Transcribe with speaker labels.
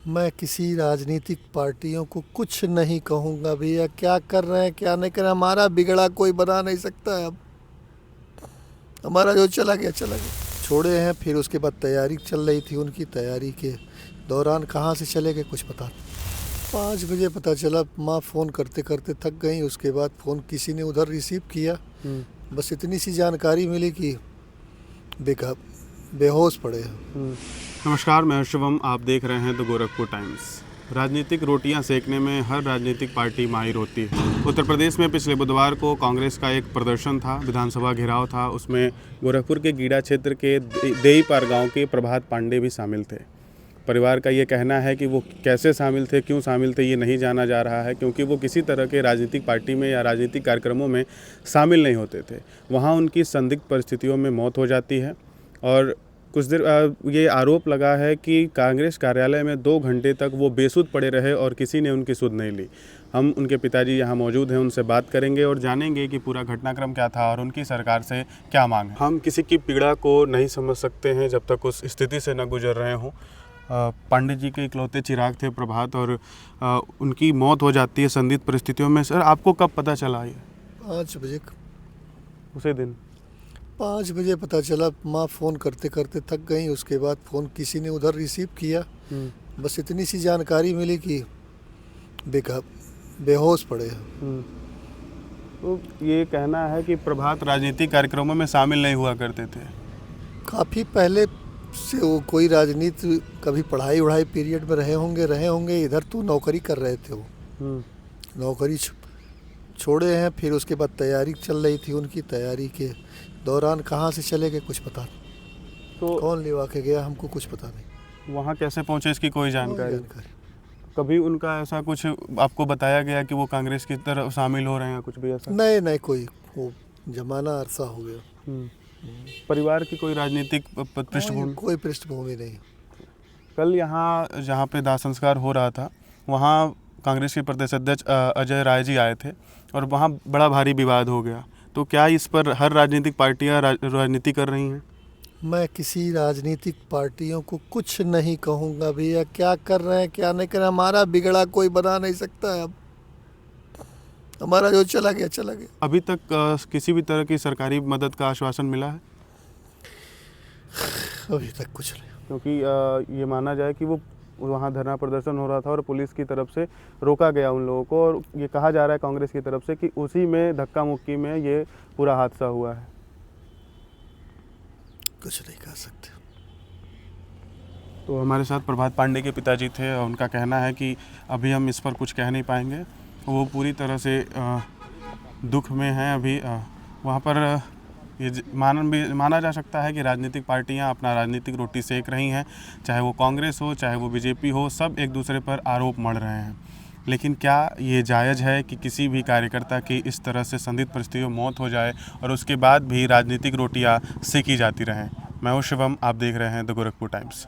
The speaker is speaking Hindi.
Speaker 1: मैं किसी राजनीतिक पार्टियों को कुछ नहीं कहूँगा भैया, क्या कर रहे हैं क्या नहीं कर रहे हैं, हमारा बिगड़ा कोई बना नहीं सकता है। अब हमारा जो चला गया चला गया, छोड़े हैं। फिर उसके बाद तैयारी चल रही थी, उनकी तैयारी के दौरान कहाँ से चले गए कुछ पता नहीं। 5 बजे पता चला, माँ फ़ोन करते करते थक गई। उसके बाद फ़ोन किसी ने उधर रिसीव किया, बस इतनी सी जानकारी मिली कि बेहोश पड़े हैं।
Speaker 2: नमस्कार, मैं शिवम, आप देख रहे हैं द गोरखपुर टाइम्स। राजनीतिक रोटियां सेकने में हर राजनीतिक पार्टी माहिर होती है। उत्तर प्रदेश में पिछले बुधवार को कांग्रेस का एक प्रदर्शन था, विधानसभा घेराव था। उसमें गोरखपुर के गीड़ा क्षेत्र के देईपार गांव के प्रभात पांडे भी शामिल थे। परिवार का ये कहना है कि वो कैसे शामिल थे, क्यों शामिल थे, ये नहीं जाना जा रहा है, क्योंकि वो किसी तरह के राजनीतिक पार्टी में या राजनीतिक कार्यक्रमों में शामिल नहीं होते थे। वहाँ उनकी संदिग्ध परिस्थितियों में मौत हो जाती है और कुछ देर ये आरोप लगा है कि कांग्रेस कार्यालय में 2 घंटे तक वो बेसुध पड़े रहे और किसी ने उनकी सुध नहीं ली। हम उनके पिताजी यहाँ मौजूद हैं, उनसे बात करेंगे और जानेंगे कि पूरा घटनाक्रम क्या था और उनकी सरकार से क्या मांग है। हम किसी की पीड़ा को नहीं समझ सकते हैं जब तक उस स्थिति से न गुजर रहे हों। पांडे जी के इकलौते चिराग थे प्रभात, और उनकी मौत हो जाती है संदिग्ध परिस्थितियों में। सर, आपको कब पता चला ये?
Speaker 1: 5 बजे
Speaker 2: उसी दिन
Speaker 1: 5 बजे पता चला, माँ फ़ोन करते करते थक गई। उसके बाद फ़ोन किसी ने उधर रिसीव किया, बस इतनी सी जानकारी मिली कि बेहोश पड़े हैं।
Speaker 2: तो ये कहना है कि प्रभात राजनीतिक कार्यक्रमों में शामिल नहीं हुआ करते थे।
Speaker 1: काफ़ी पहले से वो कोई राजनीति, कभी पढ़ाई वढ़ाई पीरियड में रहे होंगे। इधर तो नौकरी कर रहे थे वो, नौकरी छोड़े हैं। फिर उसके बाद तैयारी चल रही थी, उनकी तैयारी के दौरान कहाँ से चले गए कुछ पता नहीं। तो कौन लेवा के गया हमको कुछ पता नहीं।
Speaker 2: वहाँ कैसे पहुँचे इसकी कोई जानकारी? कभी उनका ऐसा कुछ आपको बताया गया कि वो कांग्रेस की तरफ शामिल हो रहे हैं, कुछ भी ऐसा?
Speaker 1: नहीं, कोई वो जमाना अरसा हो गया।
Speaker 2: परिवार की कोई राजनीतिक पृष्ठभूमि?
Speaker 1: कोई पृष्ठभूमि नहीं।
Speaker 2: कल यहाँ जहाँ पे दाह संस्कार हो रहा था, वहाँ कांग्रेस के प्रदेश अध्यक्ष अजय राय जी आए थे और वहाँ बड़ा भारी विवाद हो गया। तो क्या इस पर हर राजनीतिक पार्टियाँ राजनीति कर रही हैं?
Speaker 1: मैं किसी राजनीतिक पार्टियों को कुछ नहीं कहूँगा भैया, क्या कर रहे हैं क्या नहीं कर रहे हैं, हमारा बिगड़ा कोई बना नहीं सकता है। अब हमारा जो चला गया चला गया।
Speaker 2: अभी तक किसी भी तरह की सरकारी मदद का आश्वासन मिला है?
Speaker 1: अभी तक कुछ नहीं,
Speaker 2: क्योंकि ये माना जाए कि वो वहाँ धरना प्रदर्शन हो रहा था और पुलिस की तरफ से रोका गया उन लोगों को, और ये कहा जा रहा है कांग्रेस की तरफ से कि उसी में धक्का मुक्की में ये पूरा हादसा हुआ है।
Speaker 1: कुछ नहीं कह सकते।
Speaker 2: तो हमारे साथ प्रभात पांडे के पिताजी थे और उनका कहना है कि अभी हम इस पर कुछ कह नहीं पाएंगे। वो पूरी तरह से दुख में हैं अभी। वहाँ पर ये माना जा सकता है कि राजनीतिक पार्टियां अपना राजनीतिक रोटी सेक रही हैं, चाहे वो कांग्रेस हो, चाहे वो बीजेपी हो, सब एक दूसरे पर आरोप मढ़ रहे हैं। लेकिन क्या ये जायज़ है कि किसी भी कार्यकर्ता की इस तरह से संदिग्ध परिस्थितियों में मौत हो जाए और उसके बाद भी राजनीतिक रोटियां सेकी जाती रहें? मैं हूं शिवम, आप देख रहे हैं द गोरखपुर टाइम्स।